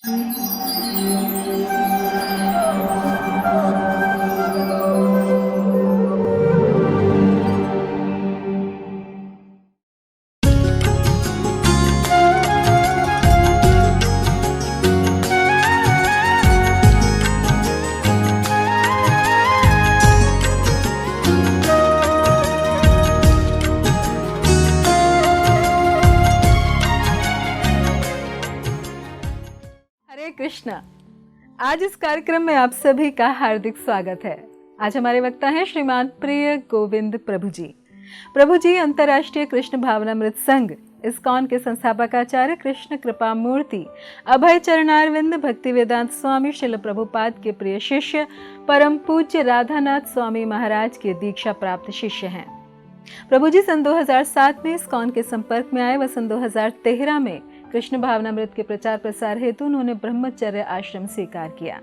हरे कृष्णा। आज इस कार्यक्रम में आप सभी का हार्दिक स्वागत है। आज हमारे वक्ता हैं श्रीमान प्रिय गोविंद प्रभु जी। प्रभु जी अंतर्राष्ट्रीय कृष्ण भावनामृत संघ इस्कॉन के संस्थापकाचार्य कृष्ण कृपा मूर्ति अभय चरणारविंद भक्ति वेदांत स्वामी श्रील प्रभुपाद के प्रिय शिष्य परम पूज्य राधानाथ स्वामी महाराज के दीक्षा प्राप्त शिष्य हैं। प्रभु जी सन 2007 में इस्कॉन के संपर्क में आए व सन 2013 में कृष्ण भावनामृत के प्रचार प्रसार हेतु उन्होंने ब्रह्मचर्य आश्रम स्वीकार किया।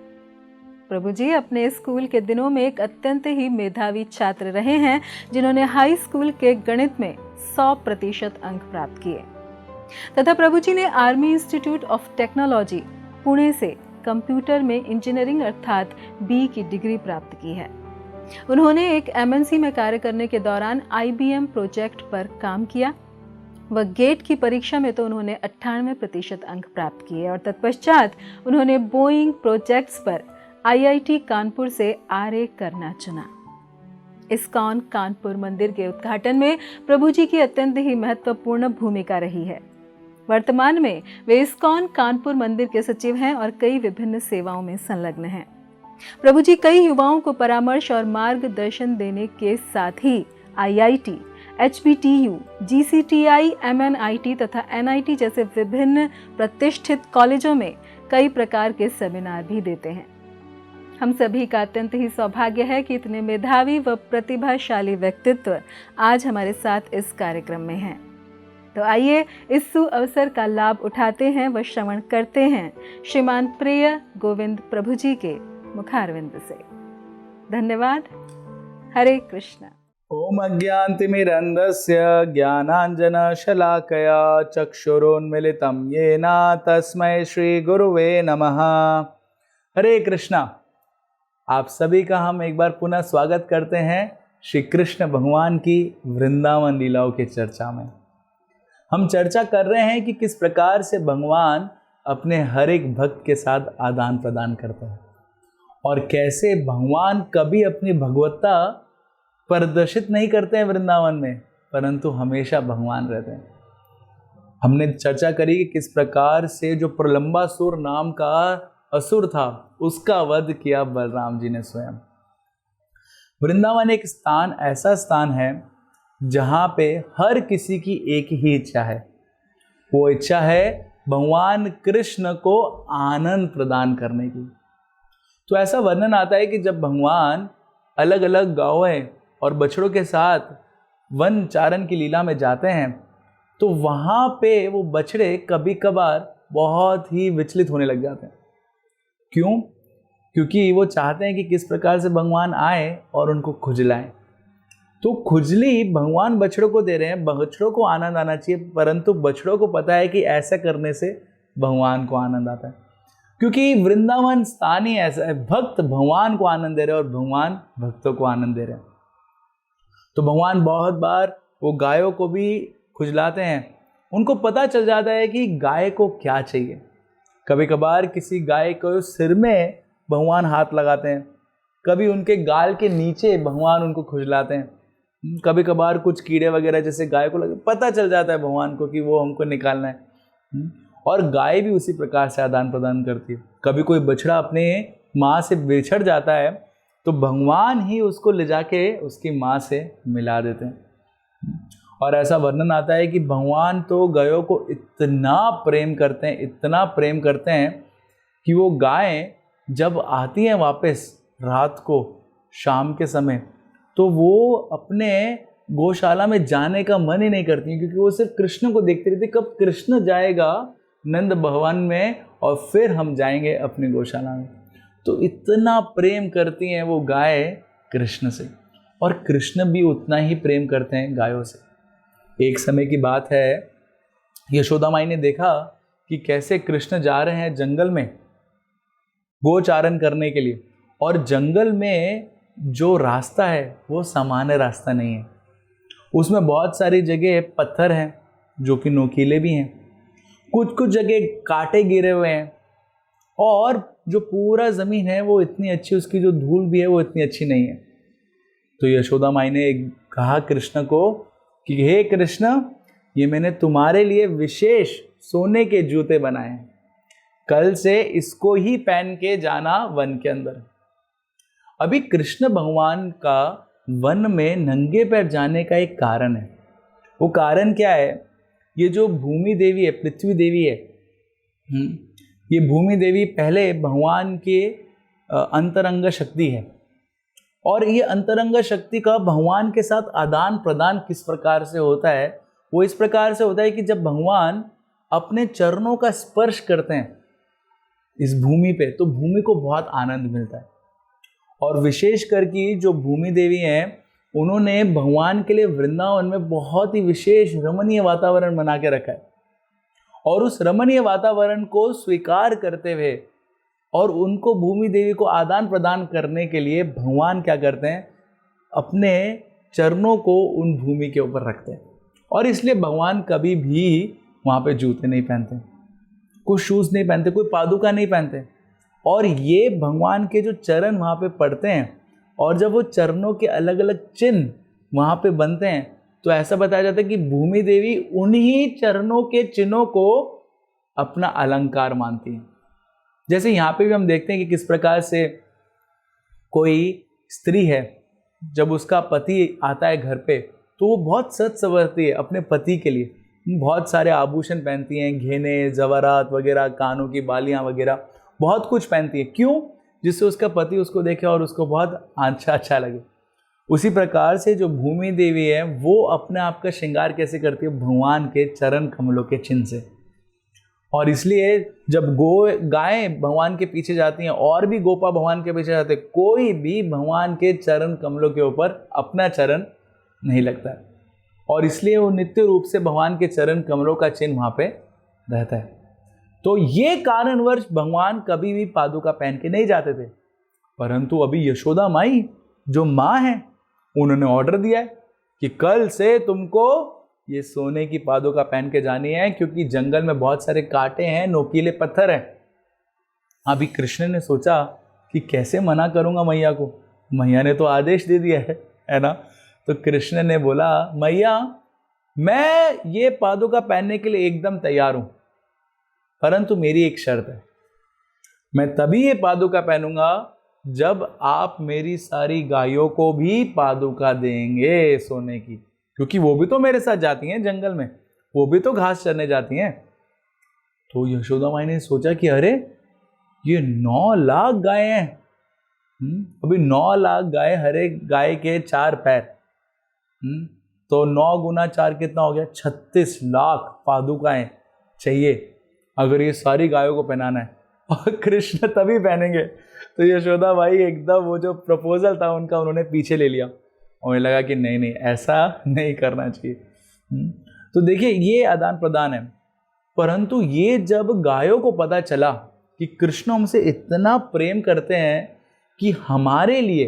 प्रभु जी अपने स्कूल के दिनों में एक अत्यंत ही मेधावी छात्र रहे हैं, जिन्होंने हाई स्कूल के गणित में 100% अंक प्राप्त किए तथा प्रभु जी ने army institute of technology Pune से कंप्यूटर में इंजीनियरिंग अर्थात बी की डिग्री प्राप्त की है। उन्होंने एक एमएनसी में कार्य करने के दौरान IBM प्रोजेक्ट पर काम किया व गेट की परीक्षा में तो उन्होंने 98% अंक प्राप्त किए और तत्पश्चात उन्होंने बोइंग प्रोजेक्ट्स पर IIT कानपुर से RA करना चुना। इस्कॉन कानपुर मंदिर के उद्घाटन में प्रभु जी की अत्यंत ही महत्वपूर्ण भूमिका रही है। वर्तमान में वे इस्कॉन कानपुर मंदिर के सचिव हैं और कई विभिन्न सेवाओं में संलग्न हैं। प्रभु जी कई युवाओं को परामर्श और मार्गदर्शन देने के साथ ही IIT, HBTU, GCTI, MNIT तथा NIT जैसे विभिन्न प्रतिष्ठित कॉलेजों में कई प्रकार के सेमिनार भी देते हैं। हम सभी का अत्यंत ही सौभाग्य है कि इतने मेधावी व प्रतिभाशाली व्यक्तित्व आज हमारे साथ इस कार्यक्रम में हैं। तो आइए इस सुअवसर का लाभ उठाते हैं व श्रवण करते हैं श्रीमान प्रिय गोविंद प्रभु जी के मुखारविंद से। धन्यवाद। हरे कृष्णा। ओम अज्ञानतिमिरन्धस्य ज्ञानाञ्जनशलाकया चक्षुरोन्मिलितं येन तस्मै श्री गुरुवे नमः। हरे कृष्णा। आप सभी का हम एक बार पुनः स्वागत करते हैं श्री कृष्ण भगवान की वृंदावन लीलाओं की चर्चा में। हम चर्चा कर रहे हैं कि किस प्रकार से भगवान अपने हर एक भक्त के साथ आदान प्रदान करते हैं और कैसे भगवान कभी अपनी भगवत्ता प्रदर्शित नहीं करते हैं वृंदावन में, परंतु हमेशा भगवान रहते हैं। हमने चर्चा करी कि किस प्रकार से जो प्रलंबासुर नाम का असुर था उसका वध किया बलराम जी ने स्वयं। वृंदावन एक स्थान, ऐसा स्थान है जहाँ पे हर किसी की एक ही इच्छा है। वो इच्छा है भगवान कृष्ण को आनंद प्रदान करने की। तो ऐसा वर्णन आता है कि जब भगवान अलग अलग गाँवों और बछड़ों के साथ वन चारण की लीला में जाते हैं तो वहाँ पे वो बछड़े कभी कभार बहुत ही विचलित होने लग जाते हैं। क्यों? क्योंकि वो चाहते हैं कि किस प्रकार से भगवान आए और उनको खुजलाएं। तो खुजली भगवान बछड़ों को दे रहे हैं, बछड़ों को आनंद आना चाहिए, परंतु बछड़ों को पता है कि ऐसा करने से भगवान को आनंद आता है। क्योंकि वृंदावन स्थान ही ऐसा है, भक्त भगवान को आनंद दे रहे हैं और भगवान भक्तों को आनंद दे रहे हैं। तो भगवान बहुत बार वो गायों को भी खुजलाते हैं। उनको पता चल जाता है कि गाय को क्या चाहिए। कभी कभार किसी गाय को सिर में भगवान हाथ लगाते हैं, कभी उनके गाल के नीचे भगवान उनको खुजलाते हैं, कभी कभार कुछ कीड़े वगैरह जैसे गाय को लगे, पता चल जाता है भगवान को कि वो हमको निकालना है। और गाय भी उसी प्रकार से आदान प्रदान करती है। कभी कोई बछड़ा अपने माँ से बिछड़ जाता है तो भगवान ही उसको ले जाके उसकी माँ से मिला देते हैं। और ऐसा वर्णन आता है कि भगवान तो गायों को इतना प्रेम करते हैं, इतना प्रेम करते हैं कि वो गायें जब आती हैं वापस रात को शाम के समय तो वो अपने गौशाला में जाने का मन ही नहीं करती, क्योंकि वो सिर्फ कृष्ण को देखते रहते, कब कृष्ण जाएगा नंद भवन में और फिर हम जाएंगे अपनी गौशाला में। तो इतना प्रेम करती हैं वो गाय कृष्ण से, और कृष्ण भी उतना ही प्रेम करते हैं गायों से। एक समय की बात है, यशोदा माई ने देखा कि कैसे कृष्ण जा रहे हैं जंगल में गोचारण करने के लिए, और जंगल में जो रास्ता है वो सामान्य रास्ता नहीं है। उसमें बहुत सारी जगह पत्थर हैं जो कि नोकीले भी हैं, कुछ कुछ जगह कांटे गिरे हुए हैं, और जो पूरा ज़मीन है वो इतनी अच्छी, उसकी जो धूल भी है वो इतनी अच्छी नहीं है। तो यशोदा माई ने कहा कृष्ण को कि हे कृष्ण, ये मैंने तुम्हारे लिए विशेष सोने के जूते बनाए हैं, कल से इसको ही पहन के जाना वन के अंदर। अभी कृष्ण भगवान का वन में नंगे पैर जाने का एक कारण है। वो कारण क्या है? ये जो भूमि देवी है, पृथ्वी देवी है, ये भूमि देवी पहले भगवान के अंतरंग शक्ति है, और ये अंतरंग शक्ति का भगवान के साथ आदान प्रदान किस प्रकार से होता है? वो इस प्रकार से होता है कि जब भगवान अपने चरणों का स्पर्श करते हैं इस भूमि पे, तो भूमि को बहुत आनंद मिलता है। और विशेष करके जो भूमि देवी हैं, उन्होंने भगवान के लिए वृंदावन में बहुत ही विशेष रमणीय वातावरण बना के रखा है, और उस रमणीय वातावरण को स्वीकार करते हुए और उनको भूमि देवी को आदान प्रदान करने के लिए भगवान क्या करते हैं? अपने चरणों को उन भूमि के ऊपर रखते हैं, और इसलिए भगवान कभी भी वहाँ पे जूते नहीं पहनते, कुछ शूज़ नहीं पहनते, कोई पादुका नहीं पहनते। और ये भगवान के जो चरण वहाँ पे पड़ते हैं, और जब वो चरणों के अलग अलग चिन्ह वहाँ पे बनते हैं, तो ऐसा बताया जाता है कि भूमि देवी उन्हीं चरणों के चिन्हों को अपना अलंकार मानती हैं। जैसे यहाँ पे भी हम देखते हैं कि किस प्रकार से कोई स्त्री है, जब उसका पति आता है घर पे, तो वो बहुत सज संवरती है अपने पति के लिए, बहुत सारे आभूषण पहनती हैं, घेने जवारात वगैरह, कानों की बालियाँ वगैरह, बहुत कुछ पहनती है। क्यों? जिससे उसका पति उसको देखे और उसको बहुत अच्छा लगे। उसी प्रकार से जो भूमि देवी है, वो अपने आप का श्रृंगार कैसे करती है? भगवान के चरण कमलों के चिन्ह से। और इसलिए जब गायें भगवान के पीछे जाती हैं, और भी गोपा भगवान के पीछे जाते हैं, कोई भी भगवान के चरण कमलों के ऊपर अपना चरण नहीं लगता है, और इसलिए वो नित्य रूप से भगवान के चरण कमलों का चिन्ह वहाँ पे रहता है। तो ये कारणवश भगवान कभी भी पादुका पहन के नहीं जाते थे। परंतु अभी यशोदा माई जो माँ है, उन्होंने ऑर्डर दिया है कि कल से तुमको ये सोने की पादुका पहन के जानी है, क्योंकि जंगल में बहुत सारे कांटे हैं, नोकीले पत्थर हैं। अभी कृष्ण ने सोचा कि कैसे मना करूंगा मैया को, मैया ने तो आदेश दे दिया है ना। तो कृष्ण ने बोला, मैया मैं ये पादुका पहनने के लिए एकदम तैयार हूं, परंतु मेरी एक शर्त है, मैं तभी ये पादुका पहनूंगा जब आप मेरी सारी गायों को भी पादुका देंगे सोने की, क्योंकि वो भी तो मेरे साथ जाती हैं जंगल में, वो भी तो घास चरने जाती हैं। तो यशोदा माई ने सोचा कि अरे ये 9 लाख गाय हैं, अभी 9 लाख गाय, हर एक गाय के 4 पैर, तो 9 गुना 4 कितना हो गया? 36 लाख पादुकाएं चाहिए अगर ये सारी गायों को पहनाना है, और कृष्ण तभी पहनेंगे। तो यशोदा भाई एकदम वो जो प्रपोजल था उनका उन्होंने पीछे ले लिया, और उन्हें लगा कि नहीं ऐसा नहीं करना चाहिए। तो देखिए ये आदान प्रदान है। परंतु ये जब गायों को पता चला कि कृष्ण हमसे इतना प्रेम करते हैं कि हमारे लिए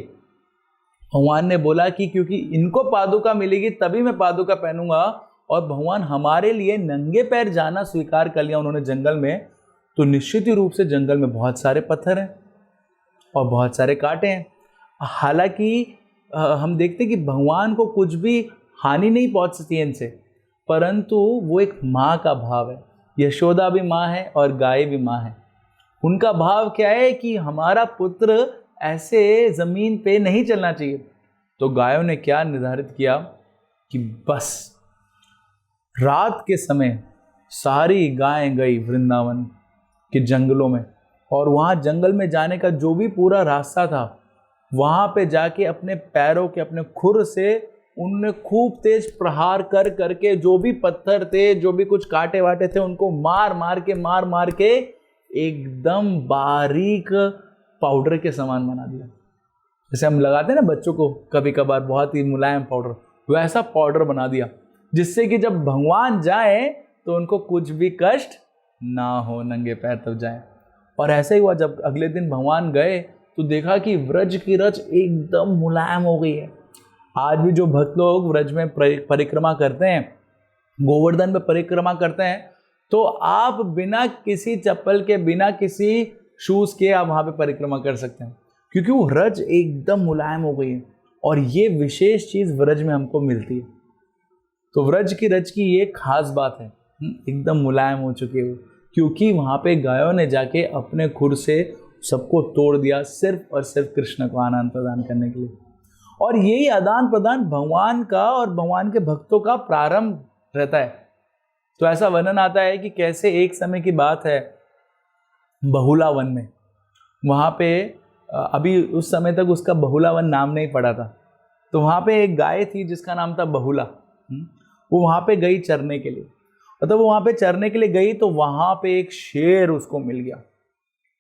भगवान ने बोला कि क्योंकि इनको पादुका मिलेगी तभी मैं पादुका पहनूंगा, और भगवान हमारे लिए नंगे पैर जाना स्वीकार कर लिया उन्होंने जंगल में, तो निश्चित ही रूप से जंगल में बहुत सारे पत्थर हैं और बहुत सारे कांटे हैं। हालांकि हम देखते हैं कि भगवान को कुछ भी हानि नहीं पहुंच सकती है इनसे, परंतु वो एक माँ का भाव है। यशोदा भी माँ है और गाय भी माँ है। उनका भाव क्या है कि हमारा पुत्र ऐसे ज़मीन पे नहीं चलना चाहिए। तो गायों ने क्या निर्धारित किया कि बस रात के समय सारी गायें गई वृंदावन के जंगलों में, और वहाँ जंगल में जाने का जो भी पूरा रास्ता था, वहाँ पे जाके अपने पैरों के, अपने खुर से उनने खूब तेज प्रहार कर करके जो भी पत्थर थे, जो भी कुछ कांटे वाटे थे, उनको मार मार के एकदम बारीक पाउडर के समान बना दिया। जैसे हम लगाते हैं ना बच्चों को कभी कभार बहुत ही मुलायम पाउडर, वैसा पाउडर बना दिया, जिससे कि जब भगवान जाए तो उनको कुछ भी कष्ट ना हो नंगे पैर तब जाएं। और ऐसा ही हुआ, जब अगले दिन भगवान गए तो देखा कि व्रज की रज एकदम मुलायम हो गई है। आज भी जो भक्त लोग व्रज में परिक्रमा करते हैं, गोवर्धन में परिक्रमा करते हैं, तो आप बिना किसी चप्पल के, बिना किसी शूज के आप वहां पे परिक्रमा कर सकते हैं, क्योंकि वो रज एकदम मुलायम हो गई है। और ये विशेष चीज व्रज में हमको मिलती है। तो व्रज की रज की ये खास बात है, एकदम मुलायम हो चुकी है वो, क्योंकि वहां पे गायों ने जाके अपने खुर से सबको तोड़ दिया, सिर्फ और सिर्फ कृष्ण को आनंद प्रदान करने के लिए। और यही आदान प्रदान भगवान का और भगवान के भक्तों का प्रारंभ रहता है। तो ऐसा वर्णन आता है कि कैसे एक समय की बात है, बहुला वन में, वहां पे अभी उस समय तक उसका बहुला वन नाम नहीं पड़ा था, तो वहां पे एक गाय थी जिसका नाम था बहुला। वो वहां पे गई चरने के लिए, मतलब वो वहां पे चरने के लिए गई, तो वहां पे एक शेर उसको मिल गया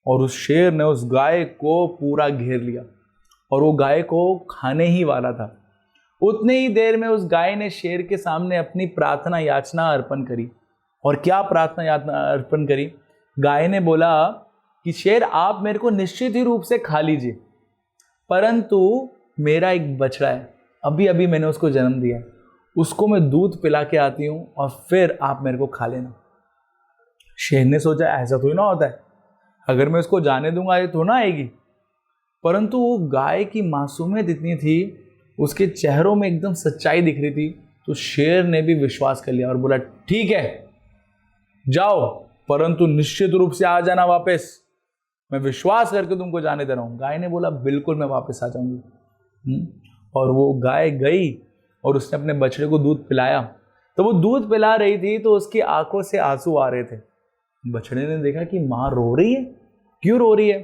और उस शेर ने उस गाय को पूरा घेर लिया और वो गाय को खाने ही वाला था। उतने ही देर में उस गाय ने शेर के सामने अपनी प्रार्थना याचना अर्पण करी। और क्या प्रार्थना याचना अर्पण करी? गाय ने बोला कि शेर, आप मेरे को निश्चित ही रूप से खा लीजिए, परंतु मेरा एक बछड़ा है, अभी अभी मैंने उसको जन्म दिया है, उसको मैं दूध पिला के आती हूँ और फिर आप मेरे को खा लेना। शेर ने सोचा ऐसा तो ही ना होता है, अगर मैं उसको जाने दूंगा ये तो ना आएगी। परंतु वो गाय की मासूमियत इतनी थी, उसके चेहरों में एकदम सच्चाई दिख रही थी, तो शेर ने भी विश्वास कर लिया और बोला ठीक है जाओ, परंतु निश्चित रूप से आ जाना वापस, मैं विश्वास करके तुमको जाने दे रहा हूँ। गाय ने बोला बिल्कुल मैं वापस आ जाऊंगी। और वो गाय गई और उसने अपने बछड़े को दूध पिलाया। तो वो दूध पिला रही थी तो उसकी आंखों से आंसू आ रहे थे। बछड़े ने देखा कि माँ रो रही है, क्यों रो रही है?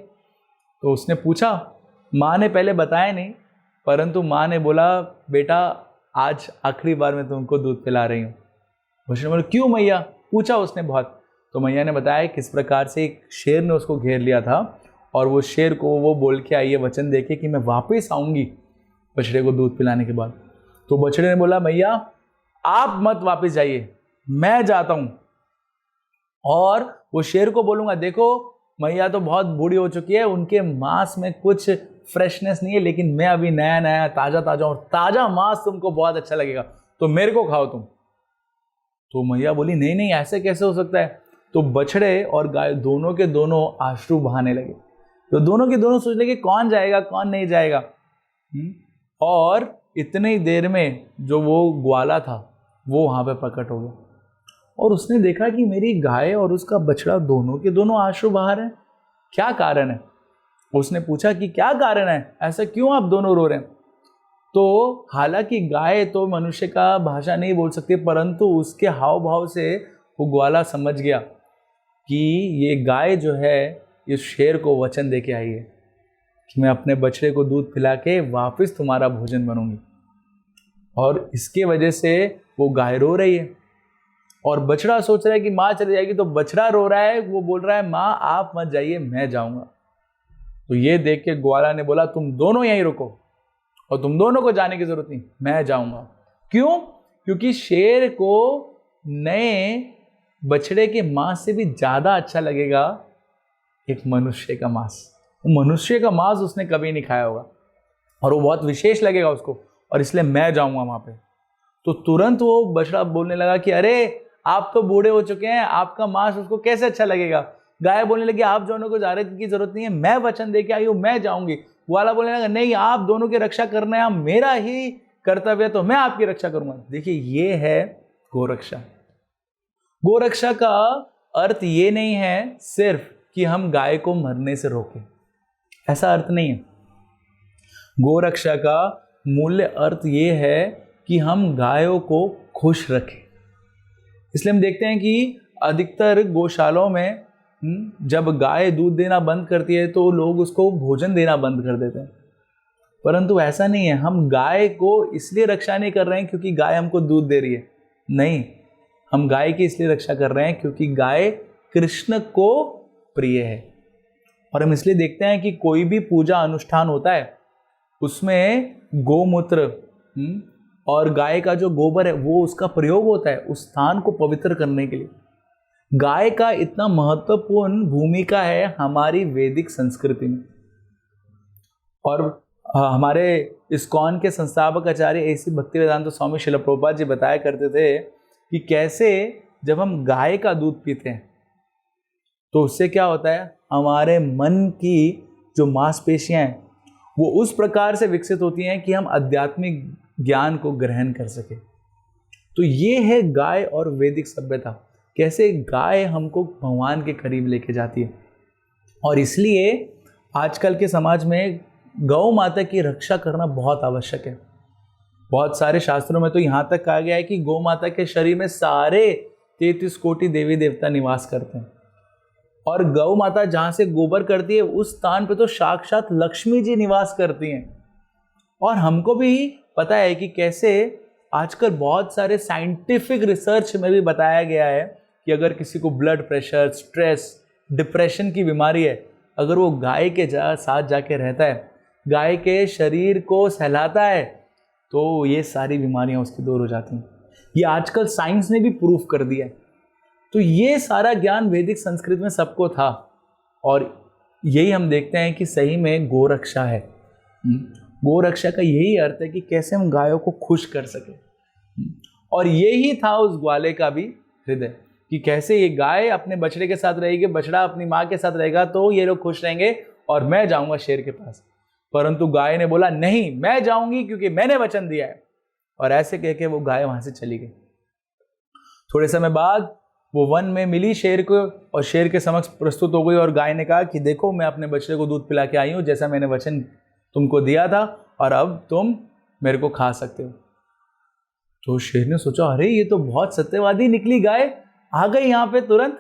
तो उसने पूछा, माँ ने पहले बताया नहीं, परंतु माँ ने बोला बेटा आज आखिरी बार मैं तुमको दूध पिला रही हूँ। बछड़े ने बोला क्यों मैया? पूछा उसने बहुत। तो मैया ने बताया किस प्रकार से एक शेर ने उसको घेर लिया था और वो शेर को वो बोल के आई है, वचन देके कि मैं वापस आऊंगी बछड़े को दूध पिलाने के बाद। तो बछड़े ने बोला मैया आप मत वापस जाइए, मैं जाता हूं और वो शेर को बोलूंगा देखो मैया तो बहुत बूढ़ी हो चुकी है, उनके मांस में कुछ फ्रेशनेस नहीं है, लेकिन मैं अभी नया नया ताजा ताजा और ताजा मांस तुमको बहुत अच्छा लगेगा, तो मेरे को खाओ तुम। तो मैया बोली नहीं नहीं ऐसे कैसे हो सकता है। तो बछड़े और गाय दोनों के दोनों आंसू बहाने लगे। तो दोनों के दोनों सोच लगे कौन जाएगा कौन नहीं जाएगा। और इतनी देर में जो वो ग्वाला था वो वहां पे प्रकट हो गया और उसने देखा कि मेरी गाय और उसका बछड़ा दोनों के दोनों आंसू बहा रहे हैं, क्या कारण है? उसने पूछा कि क्या कारण है, ऐसा क्यों आप दोनों रो रहे हैं? तो हालांकि गाय तो मनुष्य का भाषा नहीं बोल सकती, परंतु उसके हाव भाव से वो ग्वाला समझ गया कि ये गाय जो है ये शेर को वचन दे के आई है कि मैं अपने बछड़े को दूध पिला के वापस तुम्हारा भोजन बनूंगी। और इसके वजह से वो गाय रो रही है और बछड़ा सोच रहा है कि माँ चली जाएगी, तो बछड़ा रो रहा है, वो बोल रहा है माँ आप मत जाइए मैं जाऊंगा। तो ये देख के ग्वाला ने बोला तुम दोनों यहीं रुको और तुम दोनों को जाने की जरूरत नहीं, मैं जाऊंगा। क्यों? क्योंकि शेर को नए बछड़े के मांस से भी ज्यादा अच्छा लगेगा एक मनुष्य का मांस। मनुष्य का मांस उसने कभी नहीं खाया होगा और वो बहुत विशेष लगेगा उसको, और इसलिए मैं जाऊंगा वहां पे। तो तुरंत वो बछड़ा बोलने लगा कि अरे आप तो बूढ़े हो चुके हैं, आपका मांस उसको कैसे अच्छा लगेगा। गाय बोलने लगी आप दोनों को जाने की जरूरत नहीं है, मैं वचन दे के आई हूं, मैं जाऊंगी। ग्वाला बोलने लगा नहीं आप दोनों की रक्षा करना मेरा ही कर्तव्य है, तो मैं आपकी रक्षा करूंगा। देखिए ये है गोरक्षा। गोरक्षा का अर्थ ये नहीं है सिर्फ कि हम गाय को मरने से रोकें, ऐसा अर्थ नहीं है। गोरक्षा का मूल्य अर्थ ये है कि हम गायों को खुश रखें। इसलिए हम देखते हैं कि अधिकतर गौशालाओं में जब गाय दूध देना बंद करती है तो लोग उसको भोजन देना बंद कर देते हैं, परंतु ऐसा नहीं है। हम गाय को इसलिए रक्षा नहीं कर रहे हैं क्योंकि गाय हमको दूध दे रही है, नहीं, हम गाय की इसलिए रक्षा कर रहे हैं क्योंकि गाय कृष्ण को प्रिय है। और हम इसलिए देखते हैं कि कोई भी पूजा अनुष्ठान होता है उसमें गोमूत्र और गाय का जो गोबर है वो उसका प्रयोग होता है उस स्थान को पवित्र करने के लिए। गाय का इतना महत्वपूर्ण भूमिका है हमारी वैदिक संस्कृति में। और हमारे इस्कॉन के संस्थापक आचार्य ऐसी भक्तिवेदांत स्वामी श्रील प्रभुपाद जी बताया करते थे कि कैसे जब हम गाय का दूध पीते हैं तो उससे क्या होता है, हमारे मन की जो मांसपेशियां हैं वो उस प्रकार से विकसित होती हैं कि हम आध्यात्मिक ज्ञान को ग्रहण कर सके। तो ये है गाय और वैदिक सभ्यता, कैसे गाय हमको भगवान के करीब लेके जाती है। और इसलिए आजकल के समाज में गौ माता की रक्षा करना बहुत आवश्यक है। बहुत सारे शास्त्रों में तो यहाँ तक कहा गया है कि गौ माता के शरीर में सारे 33 कोटि देवी देवता निवास करते हैं। और गौ माता जहाँ से गोबर करती है उस स्थान पे तो साक्षात लक्ष्मी जी निवास करती हैं। और हमको भी पता है कि कैसे आजकल बहुत सारे साइंटिफिक रिसर्च में भी बताया गया है कि अगर किसी को ब्लड प्रेशर, स्ट्रेस, डिप्रेशन की बीमारी है, अगर वो गाय के साथ जाके रहता है, गाय के शरीर को सहलाता है, तो ये सारी बीमारियां उसकी दूर हो जाती हैं। ये आजकल साइंस ने भी प्रूफ कर दिया है। तो ये सारा ज्ञान वैदिक संस्कृत में सबको था और यही हम देखते हैं कि सही में गोरक्षा है। गोरक्षा का यही अर्थ है कि कैसे हम गायों को खुश कर सके। और यही था उस ग्वाले का भी हृदय कि कैसे ये गाय अपने बछड़े के साथ रहेगी, बछड़ा अपनी माँ के साथ रहेगा तो ये लोग खुश रहेंगे और मैं जाऊंगा शेर के पास। परंतु गाय ने बोला नहीं, मैं जाऊंगी क्योंकि मैंने वचन दिया है। और ऐसे कह के वो गाय वहां से चली गई। थोड़े समय बाद वो वन में मिली शेर को और शेर के समक्ष प्रस्तुत हो गई और गाय ने कहा कि देखो मैं अपने बछड़े को दूध पिला के आई हूँ, जैसा मैंने वचन तुमको दिया था, और अब तुम मेरे को खा सकते हो। तो शेर ने सोचा अरे ये तो बहुत सत्यवादी निकली गाय, आ गई यहाँ पे तुरंत।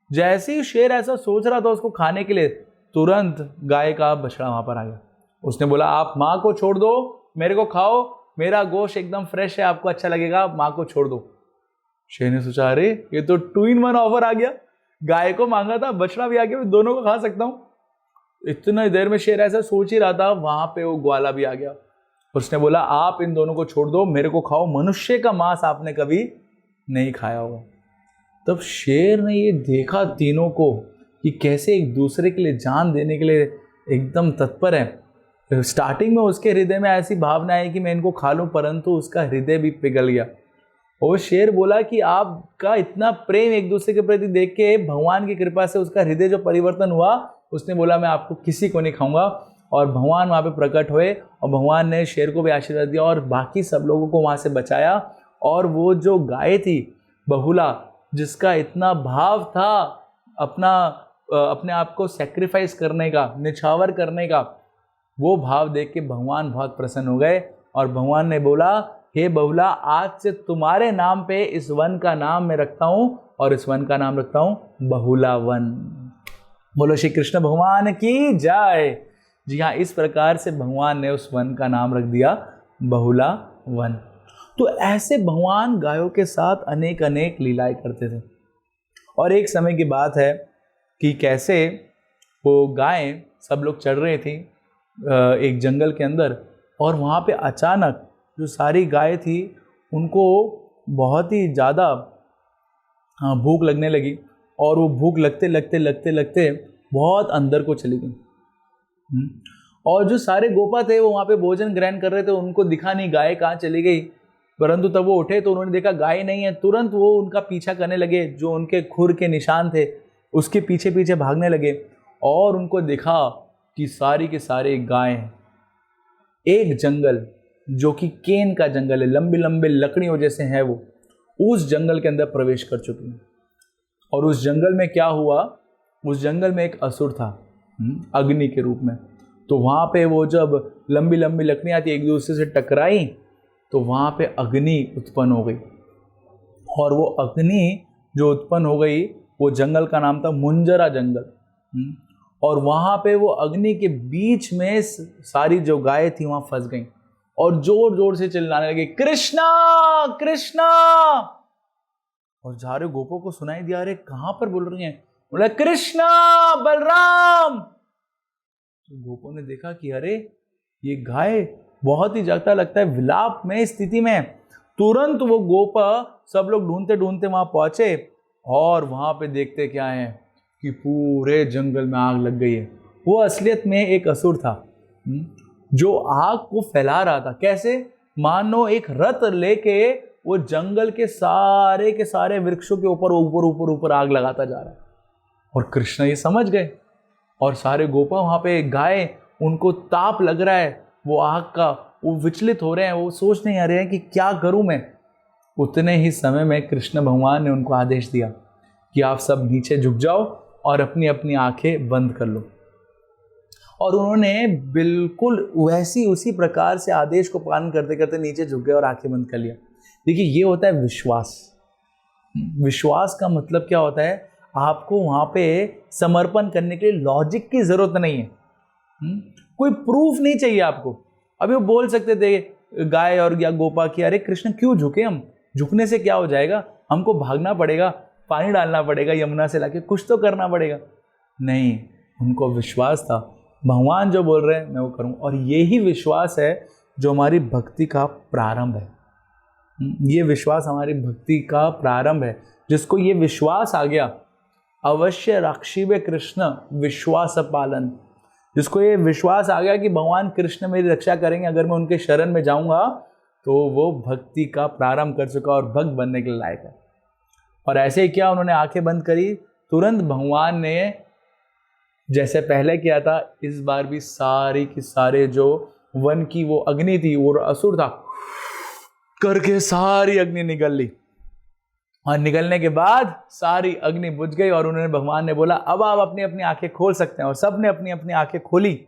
जैसे ही शेर ऐसा सोच रहा था उसको खाने के लिए, तुरंत गाय का बछड़ा वहां पर आ गया। उसने बोला आप माँ को छोड़ दो, मेरे को खाओ, मेरा गोश्त एकदम फ्रेश है, आपको अच्छा लगेगा, माँ को छोड़ दो। शेर ने सोचा अरे ये तो 2 in 1 ऑफर आ गया, गाय को मांगा था, बछड़ा भी आ गया, मैं दोनों को खा सकता हूं। इतना देर में शेर ऐसा सोच ही रहा था, वहां पे वो ग्वाला भी आ गया। उसने बोला आप इन दोनों को छोड़ दो, मेरे को खाओ, मनुष्य का मांस आपने कभी नहीं खाया होगा। तब शेर ने ये देखा तीनों को कि कैसे एक दूसरे के लिए जान देने के लिए एकदम तत्पर है। स्टार्टिंग में उसके हृदय में ऐसी भावना है कि मैं इनको खा लूं, परंतु उसका हृदय भी पिघल गया। और शेर बोला कि आपका इतना प्रेम एक दूसरे के प्रति देख के भगवान की कृपा से उसका हृदय जो परिवर्तन हुआ, उसने बोला मैं आपको किसी को नहीं खाऊंगा। और भगवान वहाँ पे प्रकट हुए और भगवान ने शेर को भी आशीर्वाद दिया और बाकी सब लोगों को वहाँ से बचाया। और वो जो गाय थी बहुला, जिसका इतना भाव था अपने आप को सैक्रिफाइस करने का, निछावर करने का, वो भाव देख के भगवान बहुत प्रसन्न हो गए। और भगवान ने बोला हे बहुला, आज से तुम्हारे नाम पे इस वन का नाम मैं रखता हूं और इस वन का नाम रखता हूं बहुला वन। बोलो श्री कृष्ण भगवान की जय। जी हाँ, इस प्रकार से भगवान ने उस वन का नाम रख दिया बहुला वन। तो ऐसे भगवान गायों के साथ अनेक अनेक लीलाएं करते थे। और एक समय की बात है कि कैसे वो गाय सब लोग चढ़ रहे थे एक जंगल के अंदर, और वहाँ पे अचानक जो सारी गाय थी उनको बहुत ही ज़्यादा भूख लगने लगी। और वो भूख लगते लगते लगते लगते बहुत अंदर को चली गई। और जो सारे गोपा थे वो वहाँ पे भोजन ग्रहण कर रहे थे, उनको दिखा नहीं गाय कहाँ चली गई। परंतु तब वो उठे तो उन्होंने देखा गाय नहीं है। तुरंत वो उनका पीछा करने लगे, जो उनके खुर के निशान थे उसके पीछे पीछे भागने लगे। और उनको देखा कि सारी के सारे गाय हैं। एक जंगल जो कि केन का जंगल है, लंबी लंबी लकड़ियों जैसे है, वो उस जंगल के अंदर प्रवेश कर चुकी है। और उस जंगल में क्या हुआ, उस जंगल में एक असुर था अग्नि के रूप में। तो वहाँ पे वो जब लंबी लंबी लकड़ियाँ थी एक दूसरे से टकराई तो वहाँ पे अग्नि उत्पन्न हो गई। और वो अग्नि जो उत्पन्न हो गई, वो जंगल का नाम था मुंजरा जंगल। और वहाँ पे वो अग्नि के बीच में सारी जो गाय थी वहाँ फंस गई और जोर जोर से चिल्लाने लगे कृष्णा कृष्णा। और सारे गोपों को सुनाई दिया अरे कहाँ पर बोल रही हैं, बोला कृष्णा बलराम। तो गोपों ने देखा कि अरे ये गाय बहुत ही जागता लगता है, विलाप में स्थिति में। तुरंत वो गोपा सब लोग ढूंढते ढूंढते वहां पहुंचे और वहाँ पे देखते क्या है कि पूरे जंगल में आग लग गई है। वो असलियत में एक असुर था जो आग को फैला रहा था। कैसे? मानो एक रथ लेके वो जंगल के सारे वृक्षों के ऊपर ऊपर ऊपर ऊपर आग लगाता जा रहा है। और कृष्ण ये समझ गए और सारे गोपा वहाँ पे गाय, उनको ताप लग रहा है वो आग का, वो विचलित हो रहे हैं, वो सोच नहीं आ रहे हैं कि क्या करूं मैं। उतने ही समय में कृष्ण भगवान ने उनको आदेश दिया कि आप सब नीचे झुक जाओ और अपनी अपनी आंखें बंद कर लो। और उन्होंने बिल्कुल वैसी उसी प्रकार से आदेश को पालन करते करते नीचे झुक गए और आंखें बंद कर लिया। देखिए, ये होता है विश्वास। विश्वास का मतलब क्या होता है? आपको वहां पे समर्पण करने के लिए लॉजिक की जरूरत नहीं है, कोई प्रूफ नहीं चाहिए आपको। अभी वो बोल सकते थे गाय और या गोपा की, अरे कृष्ण क्यों झुके, हम झुकने से क्या हो जाएगा, हमको भागना पड़ेगा, पानी डालना पड़ेगा यमुना से लाके, कुछ तो करना पड़ेगा। नहीं, उनको विश्वास था भगवान जो बोल रहे हैं मैं वो करूं। और यही विश्वास है जो हमारी भक्ति का प्रारंभ है। ये विश्वास हमारी भक्ति का प्रारंभ है। जिसको ये विश्वास आ गया, अवश्य राक्षीवे कृष्ण विश्वास पालन, जिसको ये विश्वास आ गया कि भगवान कृष्ण मेरी रक्षा करेंगे अगर मैं उनके शरण में जाऊंगा, तो वो भक्ति का प्रारंभ कर चुका और भक्त बनने के लायक है। और ऐसे ही क्या, उन्होंने आंखें बंद करी, तुरंत भगवान ने जैसे पहले किया था, इस बार भी सारी की सारे जो वन की वो अग्नि थी, वो असुर था, करके सारी अग्नि निकल ली। और निकलने के बाद सारी अग्नि बुझ गई और उन्होंने, भगवान ने बोला अब आप अपनी अपनी आंखें खोल सकते हैं। और सब ने अपनी अपनी आंखें खोली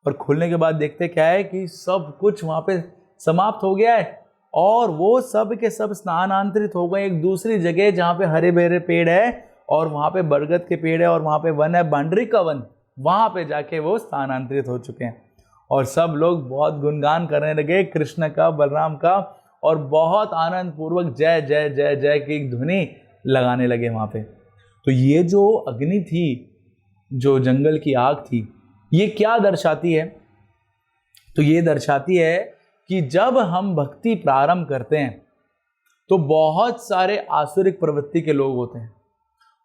और खोलने के बाद देखते क्या है कि सब कुछ वहां पे समाप्त हो गया है। और वो सब के सब स्थानांतरित हो गए एक दूसरी जगह जहाँ पे हरे भरे पेड़ है और वहाँ पे बरगद के पेड़ है और वहाँ पे वन है बांडरी का वन, वहाँ पे जाके वो स्थानांतरित हो चुके हैं। और सब लोग बहुत गुणगान करने लगे कृष्ण का, बलराम का, और बहुत आनंद पूर्वक जय जय जय जय की ध्वनि लगाने लगे वहाँ पे। तो ये जो अग्नि थी, जो जंगल की आग थी, ये क्या दर्शाती है? तो ये दर्शाती है कि जब हम भक्ति प्रारंभ करते हैं तो बहुत सारे आसुरिक प्रवृत्ति के लोग होते हैं,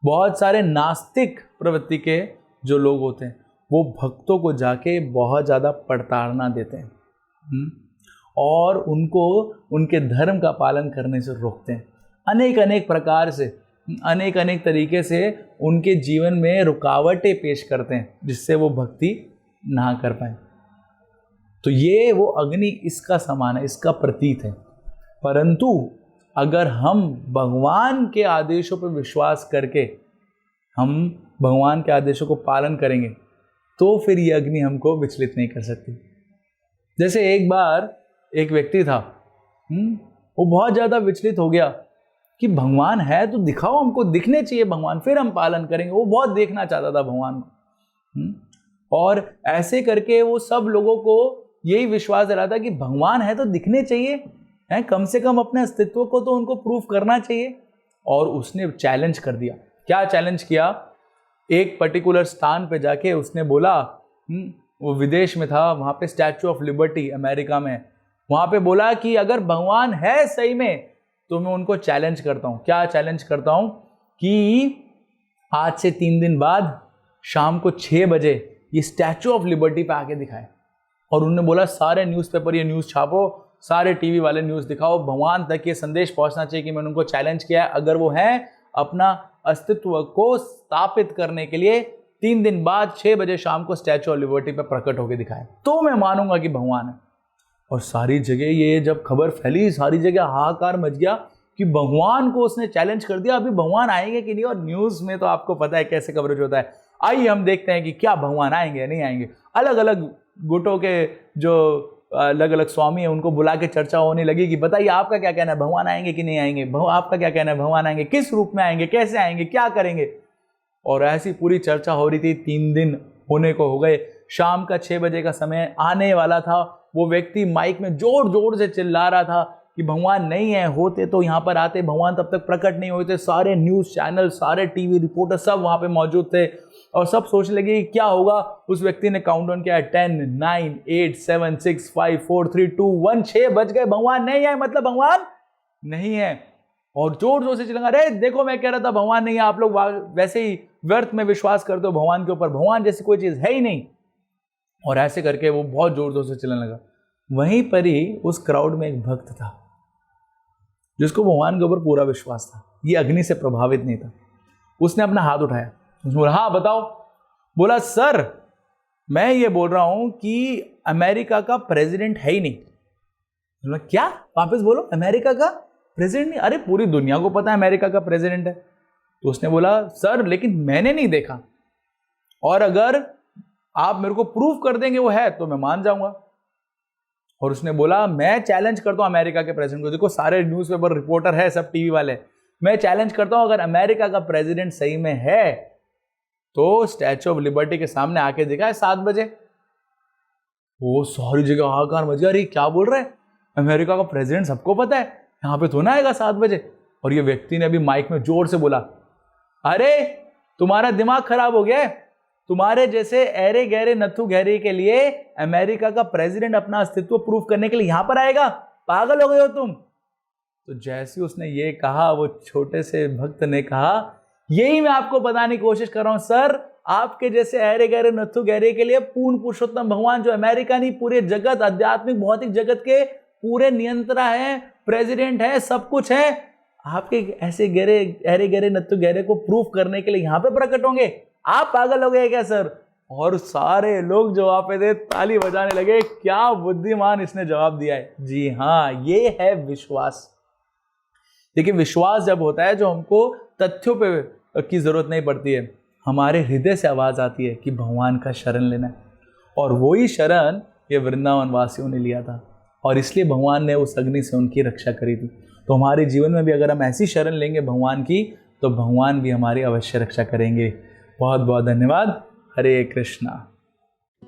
बहुत सारे नास्तिक प्रवृत्ति के जो लोग होते हैं, वो भक्तों को जाके बहुत ज़्यादा प्रताड़ना देते हैं और उनको उनके धर्म का पालन करने से रोकते हैं। अनेक अनेक प्रकार से, अनेक अनेक तरीके से उनके जीवन में रुकावटें पेश करते हैं जिससे वो भक्ति ना कर पाए। तो ये वो अग्नि इसका समान है, इसका प्रतीक है। परंतु अगर हम भगवान के आदेशों पर विश्वास करके हम भगवान के आदेशों को पालन करेंगे तो फिर ये अग्नि हमको विचलित नहीं कर सकती। जैसे एक बार एक व्यक्ति था, वो बहुत ज़्यादा विचलित हो गया कि भगवान है तो दिखाओ, हमको दिखने चाहिए भगवान, फिर हम पालन करेंगे। वो बहुत देखना चाहता था भगवान को, और ऐसे करके वो सब लोगों को यही विश्वास दिलाता था कि भगवान है तो दिखने चाहिए, है कम से कम अपने अस्तित्व को तो उनको प्रूफ करना चाहिए। और उसने चैलेंज कर दिया। क्या चैलेंज किया? एक पर्टिकुलर स्थान पे जाके उसने बोला, वो विदेश में था, वहाँ पे स्टैचू ऑफ लिबर्टी अमेरिका में, वहाँ पे बोला कि अगर भगवान है सही में तो मैं उनको चैलेंज करता हूँ। क्या चैलेंज करता हूँ? कि आज से 3 दिन बाद शाम को 6 बजे ये स्टैचू ऑफ लिबर्टी पे आके दिखाए। और उन्होंने बोला सारे न्यूज़पेपर ये न्यूज़ छापो, सारे टीवी वाले न्यूज़ दिखाओ, भगवान तक ये संदेश पहुंचना चाहिए कि मैंने उनको चैलेंज किया है, अगर वो है अपना अस्तित्व को स्थापित करने के लिए 3 दिन बाद 6 बजे शाम को स्टैचू ऑफ लिबर्टी पे प्रकट होकर दिखाए तो मैं मानूंगा कि भगवान है। और सारी जगह ये जब खबर फैली, सारी जगह हाहाकार मच गया कि भगवान को उसने चैलेंज कर दिया, अभी भगवान आएंगे कि नहीं। और न्यूज़ में तो आपको पता है कैसे कवरेज होता है। आइए हम देखते हैं कि क्या भगवान आएंगे या नहीं आएंगे। अलग अलग गुटों के जो अलग अलग स्वामी है उनको बुला के चर्चा होने लगी कि बताइए आपका क्या कहना है, भगवान आएंगे कि नहीं आएंगे, आपका क्या कहना है, भगवान आएंगे, किस रूप में आएंगे, कैसे आएंगे, क्या करेंगे। और ऐसी पूरी चर्चा हो रही थी। 3 दिन होने को हो गए, शाम का 6 बजे का समय आने वाला था। वो व्यक्ति माइक में जोर जोर से चिल्ला रहा था कि भगवान नहीं है, होते तो यहाँ पर आते, भगवान तब तक प्रकट नहीं होते। सारे न्यूज़ चैनल, सारे टीवी रिपोर्टर सब वहाँ पे मौजूद थे और सब सोचने लगे क्या होगा। उस व्यक्ति ने काउंटडाउन किया, 10, 9, 8, 7, 6, 5, 4, 3, 2, 1, 6 बज गए, भगवान नहीं है, मतलब भगवान नहीं है। और जोर जोर से चिल्लाएंगे, अरे देखो मैं कह रहा था भगवान नहीं है, आप लोग वैसे ही व्यर्थ में विश्वास करते हो भगवान के ऊपर, भगवान जैसी कोई चीज है ही नहीं। और ऐसे करके वो बहुत जोर जोर से चिल्लाने लगा। वहीं पर ही उस क्राउड में एक भक्त था जिसको भगवान के ऊपर पूरा विश्वास था, ये अग्नि से प्रभावित नहीं था। उसने अपना हाथ उठाया, उसने बोला हाँ बताओ। बोला सर मैं ये बोल रहा हूं कि अमेरिका का प्रेसिडेंट है ही नहीं। बोला क्या, वापस बोलो, अमेरिका का प्रेसिडेंट नहीं? अरे पूरी दुनिया को पता है अमेरिका का प्रेसिडेंट है। तो उसने बोला सर लेकिन मैंने नहीं देखा, और अगर आप मेरे को प्रूफ कर देंगे वो है तो मैं मान जाऊंगा। और उसने बोला मैं चैलेंज करता हूं अमेरिका के प्रेसिडेंट को, देखो सारे न्यूज़पेपर रिपोर्टर है, सब टीवी वाले, मैं चैलेंज करता हूं अगर अमेरिका का प्रेसिडेंट सही में है तो स्टैच्यू ऑफ लिबर्टी के सामने आके दिखाए 7 बजे। वो सारी जगह हाहाकार मच गया, अरे क्या बोल रहे हैं, अमेरिका का प्रेसिडेंट सबको पता है, यहाँ पे तो ना आएगा 7 बजे। और ये व्यक्ति ने अभी माइक में जोर से बोला, अरे तुम्हारा दिमाग खराब हो गया है, तुम्हारे जैसे ऐरे गहरे नथु गहरे के लिए अमेरिका का प्रेसिडेंट अपना अस्तित्व प्रूव करने के लिए यहां पर आएगा, पागल हो गए हो तुम। तो जैसे उसने ये कहा, वो छोटे से भक्त ने कहा, यही मैं आपको बताने की कोशिश कर रहा हूं सर, आपके जैसे ऐरे गहरे नथु गहरे के लिए पूर्ण पुरुषोत्तम भगवान, जो अमेरिका नहीं पूरे जगत, आध्यात्मिक भौतिक जगत के पूरे नियंत्रण है, प्रेसिडेंट है, सब कुछ है, आपके ऐसे गहरे ऐरे गहरे नथु गहरे को प्रूफ करने के लिए यहां पे प्रकट होंगे, आप पागल हो गए क्या सर? और सारे लोग जवाब पे दे ताली बजाने लगे, क्या बुद्धिमान इसने जवाब दिया है। जी हाँ, ये है विश्वास। देखिए विश्वास जब होता है, जो हमको तथ्यों पे की जरूरत नहीं पड़ती है, हमारे हृदय से आवाज आती है कि भगवान का शरण लेना है। और वही शरण ये वृंदावन वासियों ने लिया था, और इसलिए भगवान ने उस अग्नि से उनकी रक्षा करी थी। तो हमारे जीवन में भी अगर हम ऐसी शरण लेंगे भगवान की, तो भगवान भी हमारी अवश्य रक्षा करेंगे। बहुत बहुत धन्यवाद। हरे कृष्णा।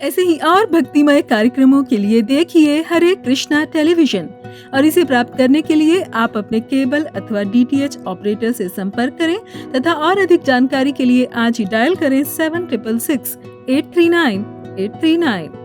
ऐसे ही और भक्तिमय कार्यक्रमों के लिए देखिए हरे कृष्णा टेलीविजन, और इसे प्राप्त करने के लिए आप अपने केबल अथवा DTH ऑपरेटर से संपर्क करें तथा और अधिक जानकारी के लिए आज ही डायल करें 7666 839 839।